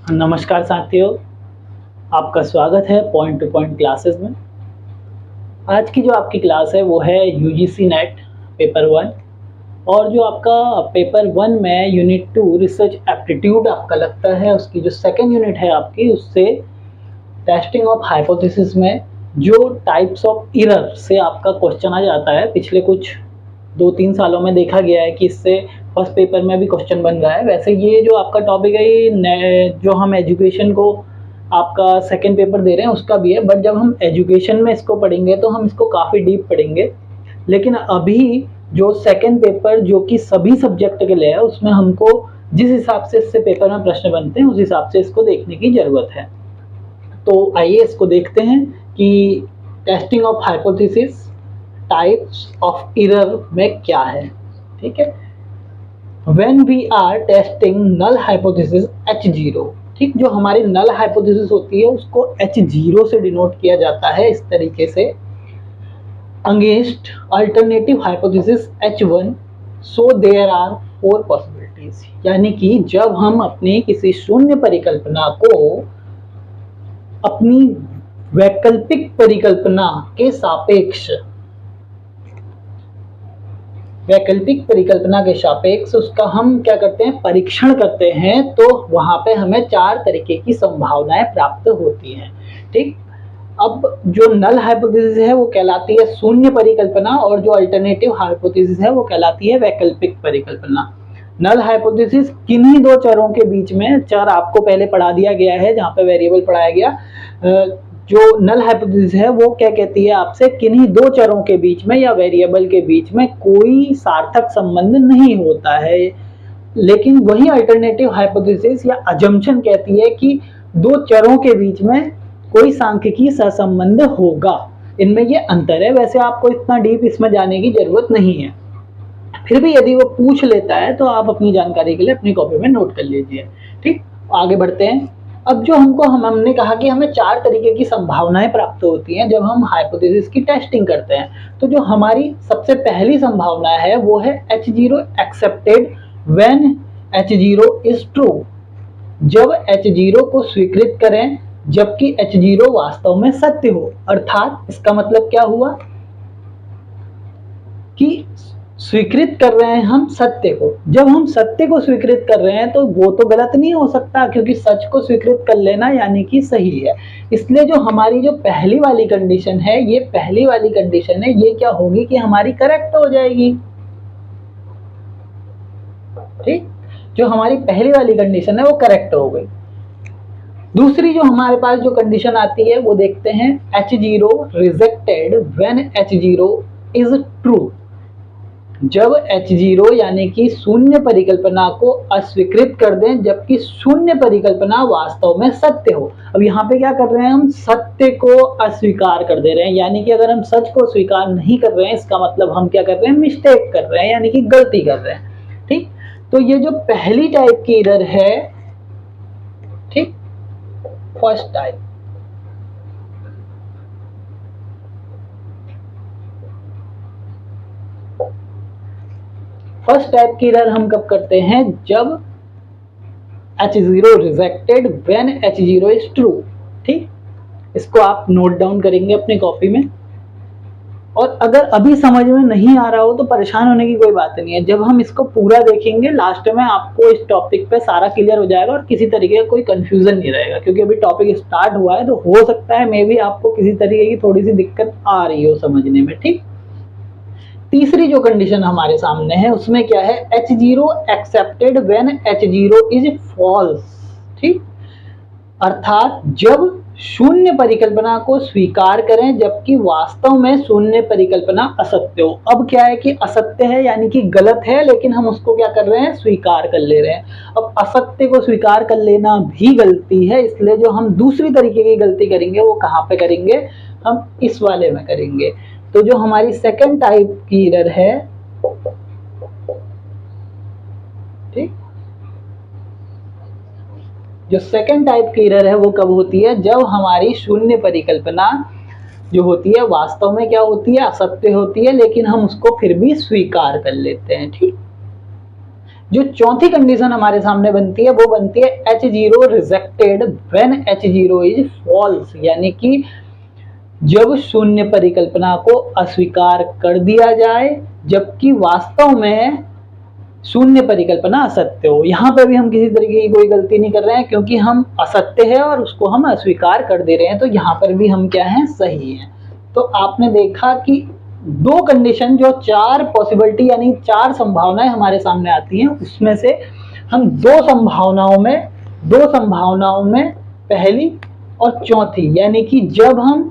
नमस्कार साथियों, आपका स्वागत है पॉइंट टू पॉइंट क्लासेस में। आज की जो आपकी क्लास है वो है यूजीसी नेट पेपर 1। और जो आपका पेपर 1 में यूनिट 2 रिसर्च एप्टीट्यूड आपका लगता है, उसकी जो सेकेंड यूनिट है आपकी, उससे टेस्टिंग ऑफ हाइपोथेसिस में जो टाइप्स ऑफ एरर से आपका क्वेश्चन आ जाता है, पिछले कुछ 2-3 सालों में देखा गया है कि इससे फर्स्ट पेपर में भी क्वेश्चन बन रहा है। वैसे ये जो आपका टॉपिक है, ये जो हम एजुकेशन को आपका सेकेंड पेपर दे रहे हैं उसका भी है, बट जब हम एजुकेशन में इसको पढ़ेंगे तो हम इसको काफ़ी डीप पढ़ेंगे। लेकिन अभी जो सेकेंड पेपर जो कि सभी सब्जेक्ट के लिए है, उसमें हमको जिस हिसाब से इससे पेपर में प्रश्न बनते हैं उस हिसाब से इसको देखने की ज़रूरत है। तो आइए इसको देखते हैं कि testing of hypothesis types of error में क्या है। ठीक है, when we are testing null hypothesis H0, ठीक, जो हमारी नल हाइपोथेसिस होती है उसको H0 से डिनोट किया जाता है इस तरीके से, against alternative hypothesis H1, so there are 4 possibilities. यानी कि जब हम अपनी किसी शून्य परिकल्पना को अपनी वैकल्पिक परिकल्पना के सापेक्ष उसका हम क्या करते हैं, परीक्षण करते हैं, तो वहां पे हमें 4 तरीके की संभावनाएं प्राप्त होती हैं। ठीक, अब जो नल हाइपोथेसिस है वो कहलाती है शून्य परिकल्पना, और जो अल्टरनेटिव हाइपोथेसिस है वो कहलाती है वैकल्पिक परिकल्पना। नल हाइपोथेसिस किन्हीं दो चरों के बीच में, चर आपको पहले पढ़ा दिया गया है जहाँ पे वेरिएबल पढ़ाया गया, जो नल हाइपोथेसिस है वो क्या कहती है आपसे, किन्हीं दो चरों के बीच में या वेरिएबल के बीच में कोई सार्थक संबंध नहीं होता है। लेकिन वही अल्टरनेटिव हाइपोथेसिस या अजम्पशन कहती है कि दो चरों के बीच में कोई सांख्यिकीय सहसंबंध होगा। इनमें ये अंतर है। वैसे आपको इतना डीप इसमें जाने की जरूरत नहीं है, फिर भी यदि वो पूछ लेता है तो आप अपनी जानकारी के लिए अपनी कॉपी में नोट कर लीजिए। ठीक, आगे बढ़ते हैं। अब जो हमने कहा कि हमें 4 तरीके की संभावनाएं प्राप्त होती हैं जब हम हाइपोथेसिस की टेस्टिंग करते हैं। तो जो हमारी सबसे पहली संभावना है वो है H0 accepted when H0 is true. जब H0 को स्वीकृत करें जबकि H0 वास्तव में सत्य हो। अर्थात इसका मतलब क्या हुआ कि स्वीकृत कर रहे हैं हम सत्य को। जब हम सत्य को स्वीकृत कर रहे हैं तो वो तो गलत नहीं हो सकता, क्योंकि सच को स्वीकृत कर लेना यानी कि सही है। इसलिए जो हमारी जो पहली वाली कंडीशन है, ये पहली वाली कंडीशन है, ये क्या होगी कि हमारी करेक्ट हो जाएगी। ठीक, जो हमारी पहली वाली कंडीशन है वो करेक्ट हो गई। दूसरी जो हमारे पास जो कंडीशन आती है वो देखते हैं, H0 rejected when H0 is true. जब H0 यानी कि शून्य परिकल्पना को अस्वीकृत कर दें जबकि शून्य परिकल्पना वास्तव में सत्य हो। अब यहाँ पे क्या कर रहे हैं, हम सत्य को अस्वीकार कर दे रहे हैं। यानी कि अगर हम सच को स्वीकार नहीं कर रहे हैं, इसका मतलब हम क्या कर रहे हैं, मिस्टेक कर रहे हैं, यानी कि गलती कर रहे हैं। ठीक, तो ये जो पहली टाइप की एरर है, ठीक, फर्स्ट टाइप, फर्स्ट टाइप की एरर हम कब करते हैं, जब H0 rejected when H0 is true. ठीक, इसको आप नोट डाउन करेंगे अपनी कॉपी में। और अगर अभी समझ में नहीं आ रहा हो तो परेशान होने की कोई बात नहीं है। जब हम इसको पूरा देखेंगे लास्ट में आपको इस टॉपिक पे सारा क्लियर हो जाएगा और किसी तरीके का कोई कंफ्यूजन नहीं रहेगा, क्योंकि अभी टॉपिक स्टार्ट हुआ है तो हो सकता है मे बी आपको किसी तरीके की थोड़ी सी दिक्कत आ रही हो समझने में। ठीक, तीसरी जो कंडीशन हमारे सामने है उसमें क्या है, H0 accepted when H0 is false. ठीक, अर्थात जब शून्य परिकल्पना को स्वीकार करें जबकि वास्तव में शून्य परिकल्पना असत्य हो। अब क्या है कि असत्य है यानी कि गलत है, लेकिन हम उसको क्या कर रहे हैं, स्वीकार कर ले रहे हैं। अब असत्य को स्वीकार कर लेना भी गलती है, इसलिए जो हम दूसरी तरीके की गलती करेंगे वो कहाँ पे करेंगे, हम इस वाले में करेंगे। तो जो हमारी सेकेंड टाइप की एरर है, ठीक, जो सेकेंड टाइप की एरर है वो कब होती है, जब हमारी शून्य परिकल्पना जो होती है वास्तव में क्या होती है, असत्य होती है, लेकिन हम उसको फिर भी स्वीकार कर लेते हैं। ठीक, जो चौथी कंडीशन हमारे सामने बनती है वो बनती है H0 rejected when H0 is false, यानी कि जब शून्य परिकल्पना को अस्वीकार कर दिया जाए जबकि वास्तव में शून्य परिकल्पना असत्य हो। यहाँ पे भी हम किसी तरीके की कोई गलती नहीं कर रहे हैं क्योंकि हम असत्य है और उसको हम अस्वीकार कर दे रहे हैं, तो यहाँ पर भी हम क्या हैं, सही हैं। तो आपने देखा कि दो कंडीशन जो चार पॉसिबिलिटी यानी चार संभावनाएं हमारे सामने आती हैं, उसमें से हम दो संभावनाओं में पहली और चौथी, यानी कि जब हम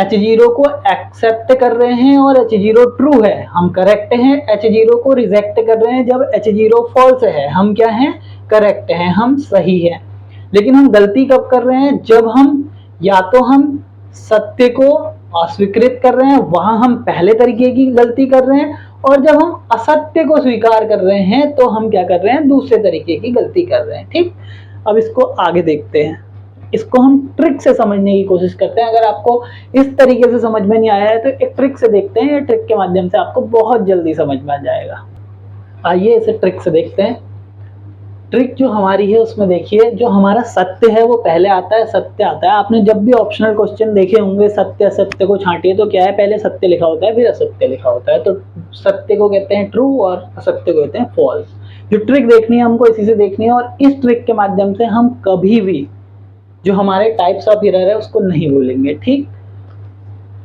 H0 को एक्सेप्ट कर रहे हैं और H0 ट्रू है हम करेक्ट हैं, H0 को रिजेक्ट कर रहे हैं जब H0 फॉल्स है हम क्या हैं, करेक्ट हैं, हम सही हैं। लेकिन हम गलती कब कर रहे हैं, जब हम या तो हम सत्य को अस्वीकृत कर रहे हैं, वहां हम पहले तरीके की गलती कर रहे हैं, और जब हम असत्य को स्वीकार कर रहे हैं तो हम क्या कर रहे हैं, दूसरे तरीके की गलती कर रहे हैं। ठीक, अब इसको आगे देखते हैं, इसको हम ट्रिक से समझने की कोशिश करते हैं। अगर आपको इस तरीके से समझ में नहीं आया है तो एक ट्रिक से देखते हैं, ये ट्रिक के माध्यम से आपको बहुत जल्दी समझ में आ जाएगा। आइए इसे ट्रिक से देखते हैं। ट्रिक जो हमारी है उसमें देखिए, जो हमारा सत्य है वो पहले आता है, सत्य आता है। आपने जब भी ऑप्शनल क्वेश्चन देखे होंगे सत्य असत्य को छांटिए, तो क्या है, पहले सत्य लिखा होता है फिर असत्य लिखा होता है। तो सत्य को कहते हैं ट्रू और असत्य को कहते हैं फॉल्स। जो ट्रिक देखनी है हमको इसी से देखनी है, और इस ट्रिक के माध्यम से हम कभी भी जो हमारे टाइप्स ऑफ एरर है उसको नहीं भूलेंगे। ठीक,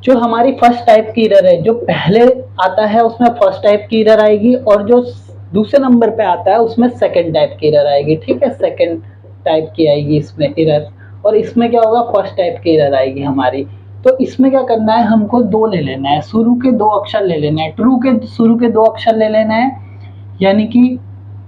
जो हमारी फर्स्ट टाइप की एरर है, जो पहले आता है उसमें फर्स्ट टाइप की एरर आएगी, और जो दूसरे नंबर पे आता है उसमें सेकंड टाइप की एरर आएगी। ठीक है, सेकंड टाइप की आएगी इसमें एरर, और इसमें क्या होगा, फर्स्ट टाइप की एरर आएगी हमारी। तो इसमें क्या करना है, हमको दो ले लेना है, शुरू के दो अक्षर ले लेना है, ट्रू के शुरू के दो अक्षर ले लेना है, यानी कि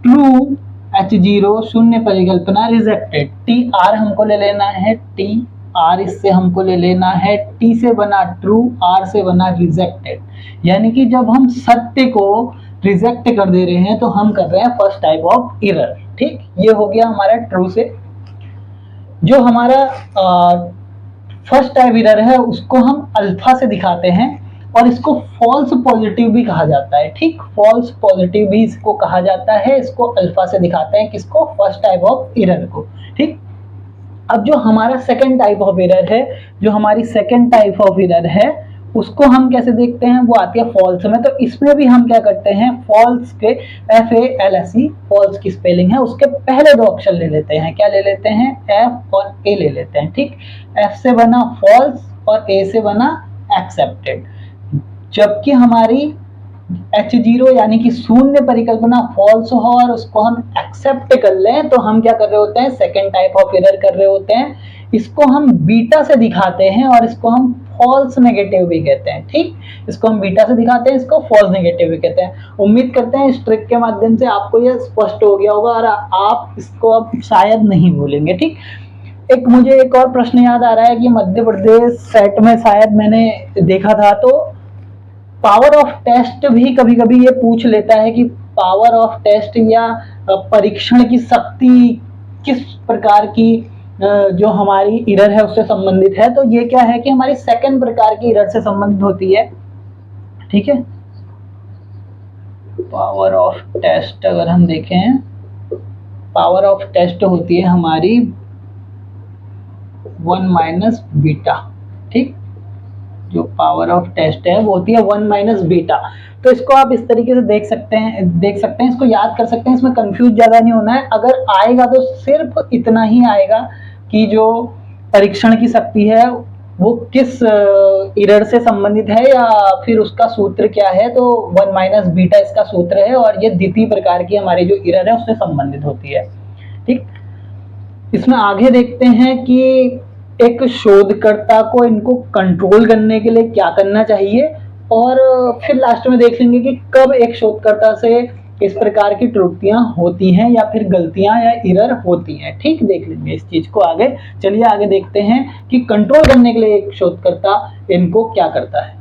ट्रू H0 शून्य परिकल्पना रिजेक्टेड, TR हमको ले लेना है, TR इससे हमको ले लेना है, T से बना ट्रू, R से बना रिजेक्टेड, यानी कि जब हम सत्य को रिजेक्ट कर दे रहे हैं तो हम कर रहे हैं फर्स्ट टाइप ऑफ एरर। ठीक, ये हो गया हमारा ट्रू से। जो हमारा फर्स्ट टाइप एरर है उसको हम अल्फा से दिखाते हैं, और इसको फॉल्स पॉजिटिव भी कहा जाता है। ठीक, फॉल्स पॉजिटिव भी इसको कहा जाता है, इसको अल्फा से दिखाते हैं, किसको, फर्स्ट टाइप ऑफ एरर को। ठीक, अब जो हमारा सेकंड टाइप ऑफ एरर है, जो हमारी सेकंड टाइप ऑफ एरर है उसको हम कैसे देखते हैं, वो आती है फॉल्स में। तो इसमें भी हम क्या करते हैं, फॉल्स के FALSE फॉल्स की स्पेलिंग है, उसके पहले दो अक्षर ले लेते हैं। क्या ले लेते हैं, F और A ले लेते हैं। ठीक, F से बना फॉल्स और A से बना एक्सेप्टेड। जबकि हमारी H0 यानी कि शून्य परिकल्पना फॉल्स हो और उसको हम एक्सेप्ट कर लें, तो हम क्या कर रहे होते हैं, सेकंड टाइप ऑफ एरर कर रहे होते हैं। इसको हम बीटा से दिखाते हैं और इसको हम फॉल्स नेगेटिव भी कहते हैं। ठीक, इसको हम बीटा से दिखाते हैं, इसको फॉल्स नेगेटिव भी कहते हैं। उम्मीद करते हैं इस ट्रिक के माध्यम से आपको यह स्पष्ट हो गया होगा और आप इसको अब शायद नहीं भूलेंगे। ठीक, मुझे एक और प्रश्न याद आ रहा है कि मध्य प्रदेश सेट में शायद मैंने देखा था, तो पावर ऑफ टेस्ट भी कभी कभी ये पूछ लेता है कि पावर ऑफ टेस्ट या परीक्षण की शक्ति किस प्रकार की जो हमारी एरर है उससे संबंधित है। तो ये क्या है कि हमारी सेकंड प्रकार की एरर से संबंधित होती है। ठीक है, पावर ऑफ टेस्ट अगर हम देखें, पावर ऑफ टेस्ट होती है हमारी 1 माइनस बीटा। ठीक, जो पावर ऑफ टेस्ट है वो होती है 1 माइनस बीटा। तो इसको आप इस तरीके से देख सकते हैं, इसको याद कर सकते हैं, इसमें कंफ्यूज ज्यादा नहीं होना है। अगर आएगा तो सिर्फ इतना ही आएगा कि जो परीक्षण की शक्ति है वो किस एरर से संबंधित है या फिर उसका सूत्र क्या है। तो 1 माइनस बीटा इसका सूत्र है और ये द्वितीय प्रकार की हमारी जो एरर है उससे संबंधित होती है। ठीक, इसमें आगे देखते हैं कि एक शोधकर्ता को इनको कंट्रोल करने के लिए क्या करना चाहिए, और फिर लास्ट में देख लेंगे कि कब एक शोधकर्ता से इस प्रकार की त्रुटियां होती हैं या फिर गलतियां या एरर होती हैं। ठीक, देख लेंगे इस चीज को आगे। चलिए आगे देखते हैं कि कंट्रोल करने के लिए एक शोधकर्ता इनको क्या करता है।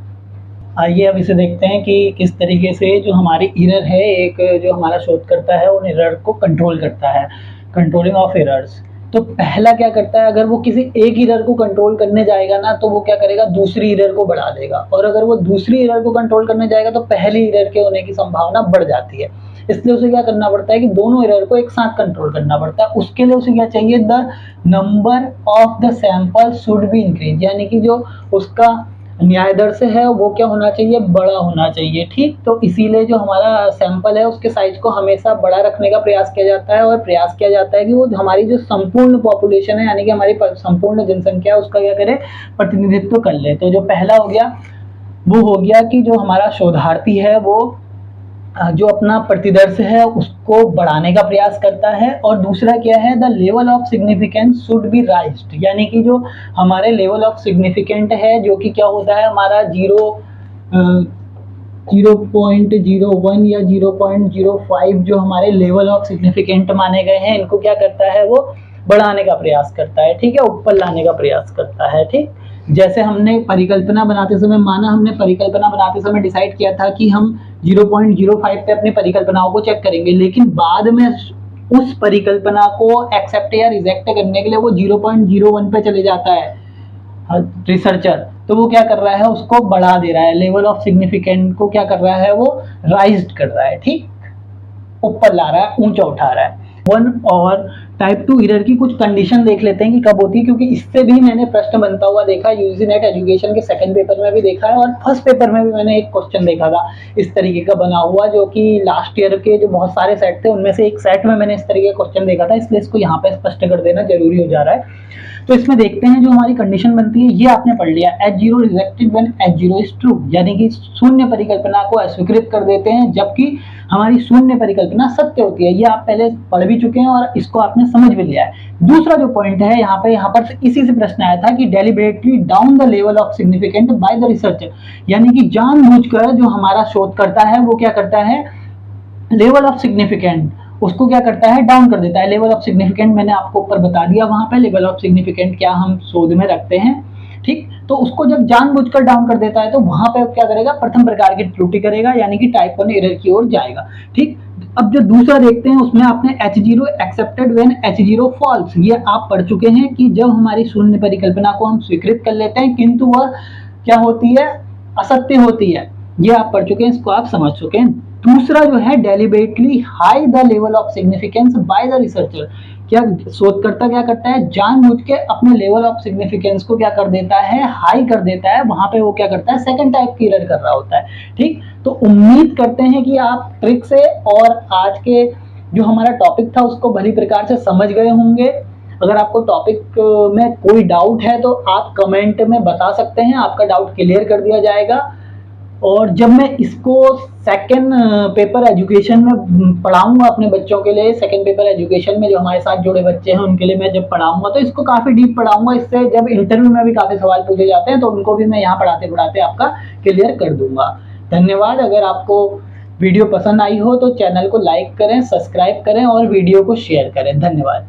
आइए अब इसे देखते हैं कि किस तरीके से जो हमारी एरर है, एक जो हमारा शोधकर्ता है उन एरर को कंट्रोल करता है, कंट्रोलिंग ऑफ एरर्स। तो पहला क्या करता है, अगर वो किसी एक एरर को कंट्रोल करने जाएगा ना तो वो क्या करेगा, दूसरी एरर को बढ़ा देगा, और अगर वो दूसरी एरर को कंट्रोल करने जाएगा तो पहली एरर के होने की संभावना बढ़ जाती है। इसलिए उसे क्या करना पड़ता है कि दोनों एरर को एक साथ कंट्रोल करना पड़ता है। उसके लिए उसे क्या चाहिए, the number of the sample should be increase, यानी कि जो उसका न्याय दर से है वो क्या होना चाहिए, बड़ा होना चाहिए। ठीक, तो इसीलिए जो हमारा सैंपल है उसके साइज को हमेशा बड़ा रखने का प्रयास किया जाता है, और प्रयास किया जाता है कि वो हमारी जो संपूर्ण पॉपुलेशन है, यानी कि हमारी संपूर्ण जनसंख्या है, उसका क्या करे, प्रतिनिधित्व कर ले। तो जो पहला हो गया वो हो गया कि जो हमारा शोधार्थी है वो जो अपना प्रतिदर्श है उसको बढ़ाने का प्रयास करता है, और दूसरा क्या है, the level of significance should be राइज्ड, यानी कि जो हमारे लेवल ऑफ सिग्निफिकेंट है, जो कि क्या होता है हमारा 0.01 या 0.05 जो हमारे लेवल ऑफ सिग्निफिकेंट माने गए हैं, इनको क्या करता है, वो बढ़ाने का प्रयास करता है। ठीक है, ऊपर लाने का प्रयास करता है। ठीक, जैसे हमने परिकल्पना बनाते समय माना, हमने परिकल्पना बनाते समय डिसाइड किया था कि हम 0.05 पे अपनी परिकल्पनाओं को चेक करेंगे, लेकिन बाद में उस परिकल्पना को एक्सेप्ट या रिजेक्ट करने के लिए वो 0.01 पे चले जाता है रिसर्चर, तो वो क्या कर रहा है, उसको बढ़ा दे रहा है, लेवल ऑफ सिग्निफिकेंट को क्या कर रहा है, वो राइज कर रहा है। ठीक, ऊपर ला रहा है, ऊंचा उठा रहा है। वन और टाइप 2 एरर की कुछ कंडीशन देख लेते हैं कि कब होती है, क्योंकि इससे भी मैंने प्रश्न बनता हुआ देखा, यूजीसी नेट एजुकेशन के सेकंड पेपर में भी देखा है, और फर्स्ट पेपर में भी मैंने एक क्वेश्चन देखा था इस तरीके का बना हुआ, जो कि लास्ट ईयर के जो बहुत सारे सेट थे उनमें से एक सेट में मैंने इस तरीके का क्वेश्चन देखा था, इसलिए इसको यहाँ पे स्पष्ट कर देना जरूरी हो जा रहा है। तो इसमें देखते हैं जो हमारी कंडीशन बनती है, ये आपने पढ़ लिया, H0 rejected when H0 is true, यानी कि शून्य परिकल्पना को अस्वीकृत कर देते हैं जबकि हमारी शून्य परिकल्पना सत्य होती है। ये आप पहले पढ़ भी चुके हैं और इसको आपने समझ भी लिया है। दूसरा जो पॉइंट है यहाँ पर इसी से प्रश्न आया था कि deliberately down the level of significant by the researcher, यानी कि जानबूझकर जो हमारा शोधकर्ता है वो क्या करता है, लेवल ऑफ सिग्निफिकेंट उसको क्या करता है, डाउन कर देता है। लेवल ऑफ सिग्निफिकेंट मैंने आपको ऊपर बता दिया, वहां पे लेवल ऑफ सिग्निफिकेंट क्या हम शोध में रखते हैं। ठीक, तो उसको जब जानबूझकर डाउन कर देता है तो वहां पे क्या करेगा, प्रथम प्रकार की त्रुटि करेगा, यानी कि टाइप 1 एरर की ओर जाएगा। ठीक, अब जो दूसरा देखते हैं उसमें आपने H0 accepted when H0 false, ये आप पढ़ चुके हैं कि जब हमारी शून्य परिकल्पना को हम स्वीकृत कर लेते हैं किंतु वह क्या होती है, असत्य होती है, ये आप पढ़ चुके हैं, इसको आप समझ चुके हैं। दूसरा जो है deliberately high the level of significance by the researcher, क्या शोधकर्ता क्या करता है, जानबूझ के अपने लेवल ऑफ सिग्निफिकेंस को क्या कर देता है, हाई कर देता है, वहां पे वो क्या करता है, सेकंड टाइप की एरर कर रहा होता है। ठीक, तो उम्मीद करते हैं कि आप ट्रिक से और आज के जो हमारा टॉपिक था उसको भली प्रकार से समझ गए होंगे। अगर आपको टॉपिक में कोई डाउट है तो आप कमेंट में बता सकते हैं, आपका डाउट क्लियर कर दिया जाएगा। और जब मैं इसको सेकंड पेपर एजुकेशन में पढ़ाऊंगा अपने बच्चों के लिए, सेकंड पेपर एजुकेशन में जो हमारे साथ जुड़े बच्चे हैं उनके लिए मैं जब पढ़ाऊंगा तो इसको काफ़ी डीप पढ़ाऊंगा, इससे जब इंटरव्यू में भी काफ़ी सवाल पूछे जाते हैं तो उनको भी मैं यहाँ पढ़ाते पढ़ाते आपका क्लियर कर दूंगा। धन्यवाद। अगर आपको वीडियो पसंद आई हो तो चैनल को लाइक करें, सब्सक्राइब करें और वीडियो को शेयर करें। धन्यवाद।